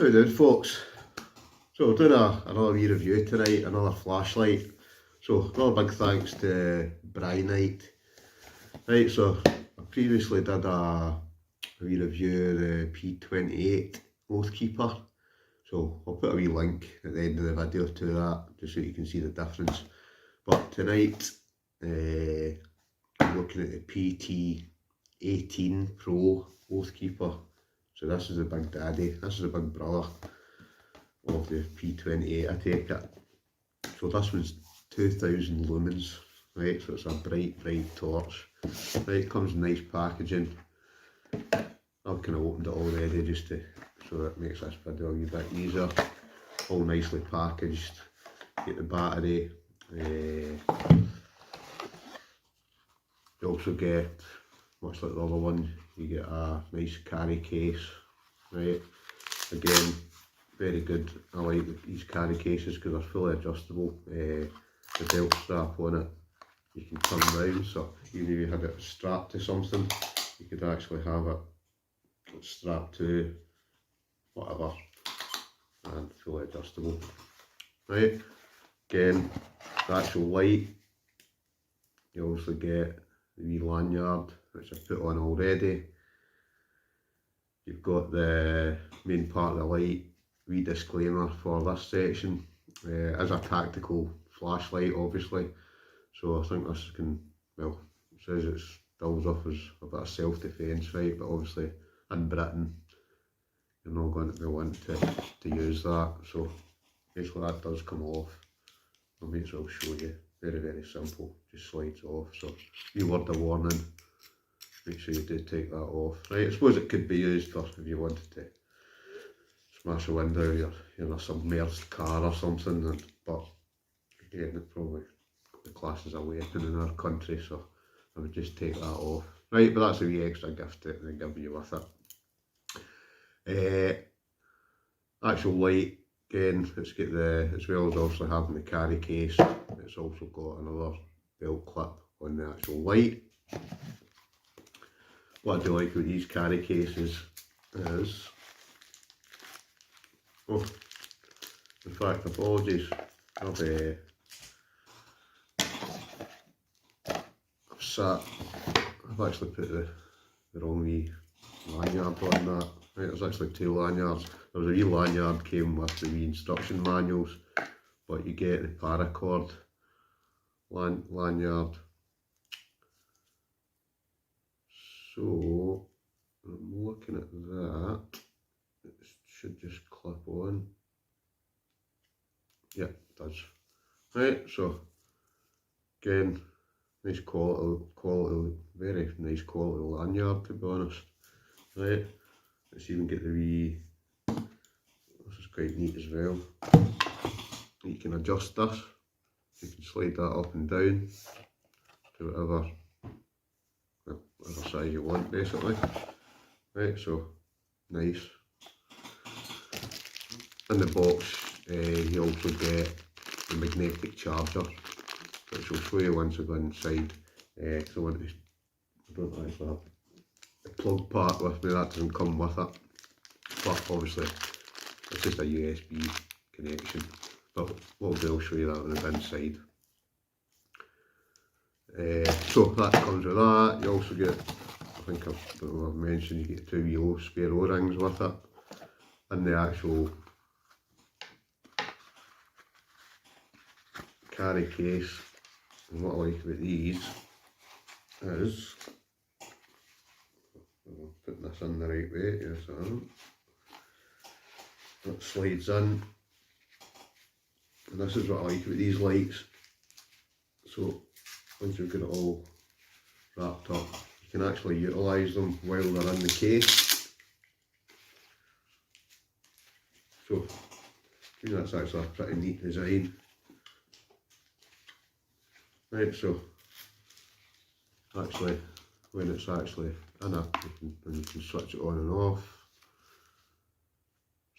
How you doing, folks? So we're doing another wee review tonight, another flashlight. So another big thanks to Brinyte. Right, so I previously did a wee review of the P18 Oathkeeper. So I'll put a wee link at the end of the video to that, just so you can see the difference. But tonight, I'm looking at the PT18 Pro Oathkeeper. So this is the big daddy, this is the big brother of the P28, I take it. So this one's 2000 lumens, right, so it's a bright torch. Right, comes in nice packaging. I've kind of opened it already just to, so that makes this video a wee bit easier. All nicely packaged, get the battery. You also get, much like the other one, you get a nice carry case, right? Again, very good. I like these carry cases because they're fully adjustable. The belt strap on it, you can turn round, so even if you had it strapped to something, you could actually have it strapped to whatever, and fully adjustable. Right, again, the actual light, you also get the wee lanyard, which I've put on already. You've got the main part of the light, wee disclaimer for this section. As a tactical flashlight, obviously, so I think this can, well, it says it builds up as a bit of self-defence, right, but obviously in Britain you're not going to be wanting to use that, so basically that does come off. I may as well show you, very simple, just slides off, so wee word of warning, make sure you do take that off. Right, I suppose it could be used for if you wanted to smash a window, you're in a submerged car or something, but again, it probably the class as a weapon in our country, so I would just take that off. Right, but that's a wee extra gift that they give you with it. Actual light, again, it's got the, as well as obviously having the carry case, it's also got another belt clip on the actual light. What I do like with these carry cases is, oh, in fact, apologies, I've actually put the wrong wee lanyard on that. Right, there's actually two lanyards. There was a wee lanyard came with the wee instruction manuals, but you get the paracord lanyard. So I'm looking at that. It should just clip on. Yeah, it does. Right, so again, nice quality, very nice quality lanyard, to be honest. Right, let's even get the wee, this is quite neat as well. You can adjust this, you can slide that up and down to whatever size you want, basically. Right, so nice. In the box, you also get the magnetic charger, which I'll show you once I go inside. Because I don't actually have the plug part with me, that doesn't come with it. But obviously, it's just a USB connection. But what I'll do, I'll show you that when I'm inside. So that comes with that. You also get, I think I've mentioned, you get two yellow spare O-rings with it. And the actual carry case, and what I like about these is, I'm putting this in the right way, yes I am. It slides in, and this is what I like about these lights. So once you've got it all wrapped up, you can actually utilise them while they're in the case. So I think that's actually a pretty neat design. Right, so actually when it's actually in it, you can switch it on and off.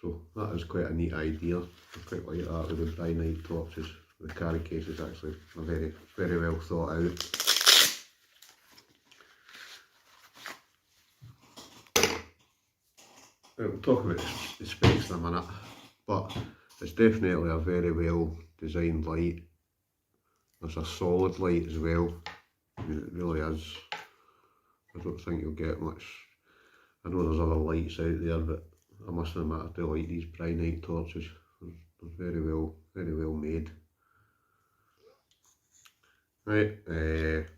So that is quite a neat idea. I quite like that with the Brinyte torches. The carry case is actually very well thought out. we'll talk about the specs in a minute, but it's definitely a very well designed light. It's a solid light as well. I mean, it really is. I don't think you'll get much. I know there's other lights out there, but I must admit I do like these Brinyte torches. They're very well made. Right, there's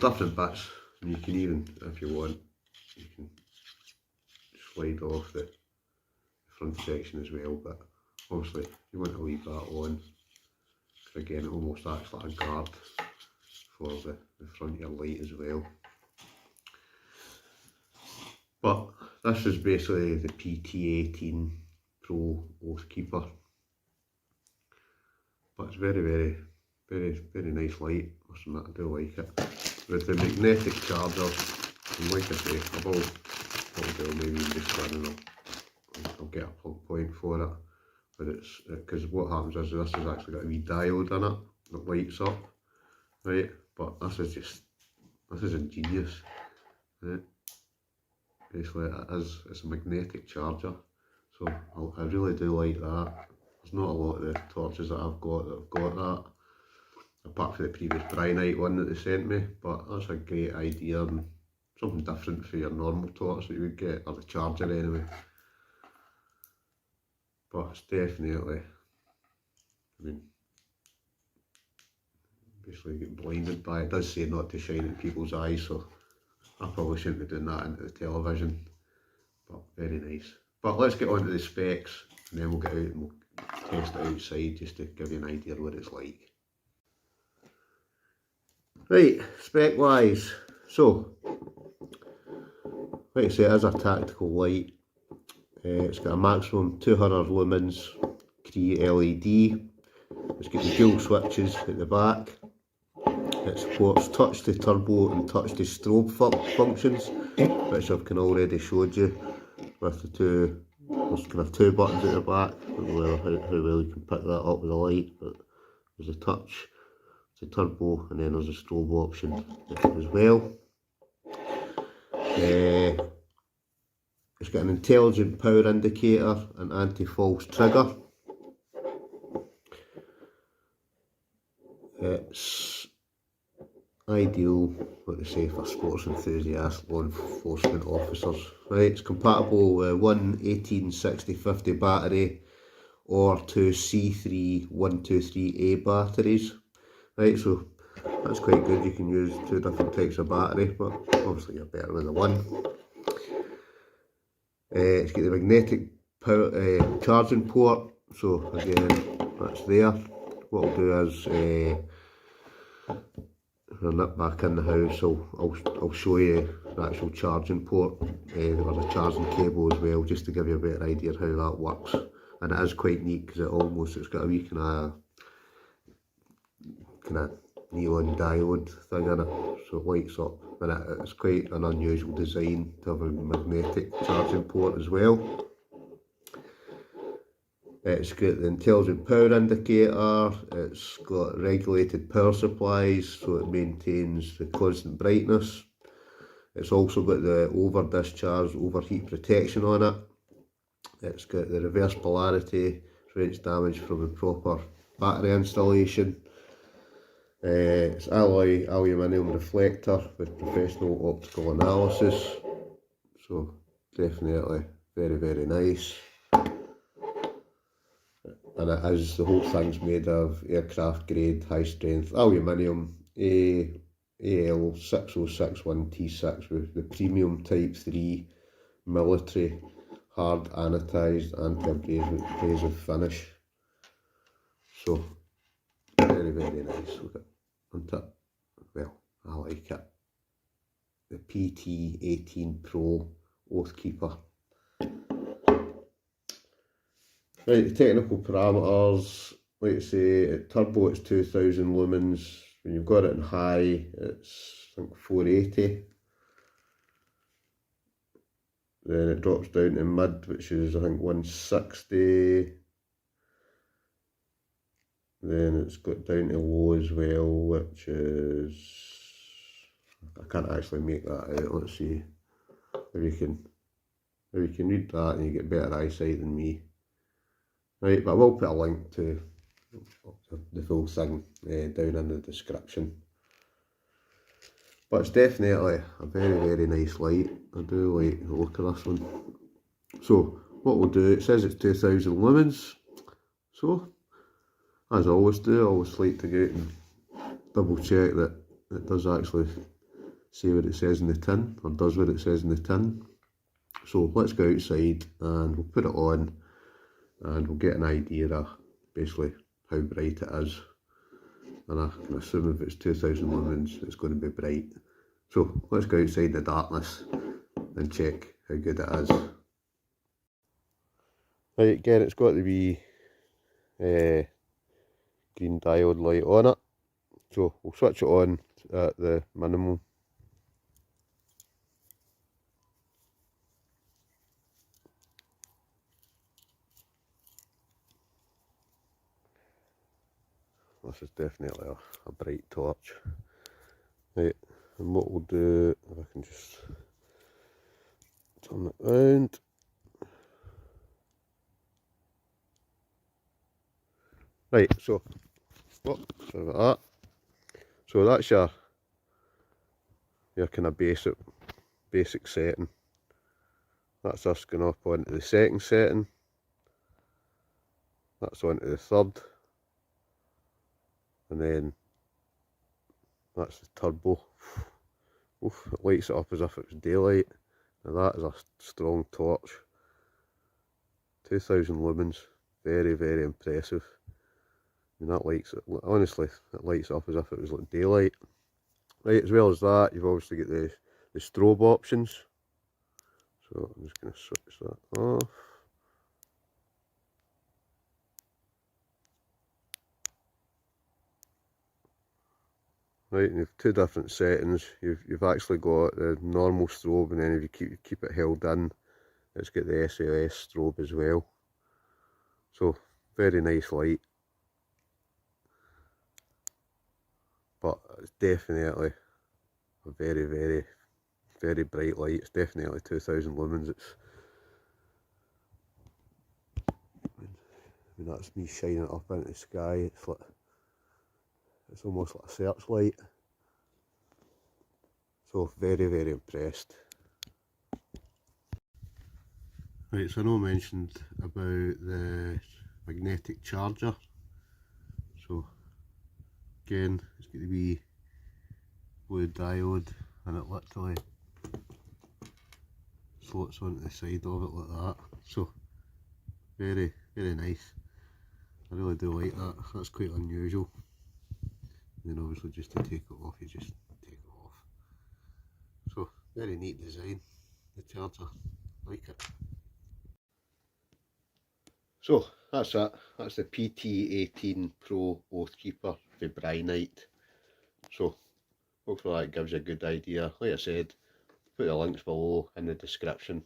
different bits, and you can even, if you want, you can slide off the front section as well, but obviously you want to leave that on, because again it almost acts like a guard for the front of your light as well. But this is basically the PT18 Pro Oathkeeper, but it's very nice light. I do like it. With the magnetic chargers, and like I say, I'll do maybe just I'll get a plug point for it. But it's because what happens is this has actually got a wee diode in it that lights up, right? But this is ingenious, right? Basically, it's a magnetic charger, so I really do like that. There's not a lot of the torches that I've got that, apart from the previous Brinyte one that they sent me, but that's a great idea and something different for your normal torch that you would get, or the charger anyway. But it's definitely, I mean, basically you get blinded by it. It does say not to shine in people's eyes, so I probably shouldn't be doing that into the television, but very nice. But let's get on to the specs, and then we'll get out and we'll test it outside just to give you an idea of what it's like. Right, spec wise, so like I say, it is a tactical light. It's got a maximum 200 lumens, Cree LED. It's got the dual switches at the back. It supports touch to turbo and touch to strobe functions, which I've kind of already showed you with the two. There's kind of two buttons at the back. I don't know how well you can pick that up with the light, but there's a touch to turbo, and then there's a strobe option as well. It's got an intelligent power indicator and anti-false trigger. It's ideal, like I say, for sports enthusiasts, law enforcement officers. Right, it's compatible with one 1860/50 battery or two C3 123A batteries. Right, so that's quite good. You can use two different types of battery, but obviously you're better with the one. It's got the magnetic power, charging port, so again that's there. What I'll do is I'll nip back in the house, I'll show you the actual charging port. There's a charging cable as well, just to give you a better idea of how that works. And it is quite neat because it's got a wee kind of neon diode thing in it, so it lights up, and it's quite an unusual design to have a magnetic charging port as well. It's got the intelligent power indicator, it's got regulated power supplies, so it maintains the constant brightness. It's also got the over discharge overheat protection on it. It's got the reverse polarity, prevents damage from improper battery installation. It's alloy aluminium reflector with professional optical analysis, so definitely very nice. And the whole thing's made of aircraft grade high strength aluminium AL6061T6 with the premium type 3 military hard anodized anti-abrasive finish. So very nice. Look at it. Well, I like it. The PT18 Pro Oathkeeper. Right, the technical parameters, like I say, at turbo it's 2000 lumens. When you've got it in high, it's I think 480. Then it drops down to mid, which is I think 160. Then it's got down to low as well, which is, I can't actually make that out. Let's see if you can Now you can read that and you get better eyesight than me. Right, but I will put a link to the full thing down in the description. But it's definitely a very, very nice light. I do like the look of this one. So what we'll do, it says it's 2000 lumens. So as I always do, I always like to go out and double check that it does actually say what it says in the tin, or does what it says in the tin. So let's go outside and we'll put it on and we'll get an idea of basically how bright it is. And I can assume if it's 2000 lumens it's going to be bright. So let's go outside in the darkness and check how good it is. Right, again it's got to be green diode light on it. So we'll switch it on at the minimum. This is definitely a bright torch. Right, and what we'll do, if I can just turn it round. Right, so, sorry about that. So that's your kind of basic setting. That's us going up onto the second setting. That's onto the third. And then that's the turbo. Oof, it lights it up as if it was daylight. Now that is a strong torch. 2000 lumens, very, very impressive. I mean, that lights it, honestly, it lights up as if it was like daylight. Right, as well as that, you've obviously got the strobe options. So I'm just going to switch that off. Right, and you've two different settings. You've actually got the normal strobe, and then if you keep it held in, it's got the SOS strobe as well. So very nice light, but it's definitely a very, very, very bright light. It's definitely 2000 lumens. I mean, that's me shining it up into the sky. It's almost like a searchlight. So very, very impressed. Right, so I know I mentioned about the magnetic charger. So again, it's going to be blue diode, and it literally slots onto the side of it like that. So very, very nice. I really do like that. That's quite unusual. And then obviously just to take it off, you just take it off. So very neat design, the charger, like it. So that's it. That's the PT18 Pro Oathkeeper for Brinyte. So hopefully that gives you a good idea. Like I said, put the links below in the description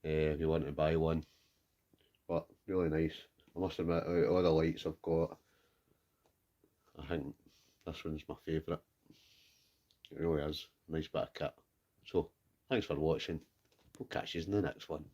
if you want to buy one. But really nice. I must admit, out of all the lights I've got, I think this one's my favourite. It really is. Nice bit of kit. So thanks for watching. We'll catch you in the next one.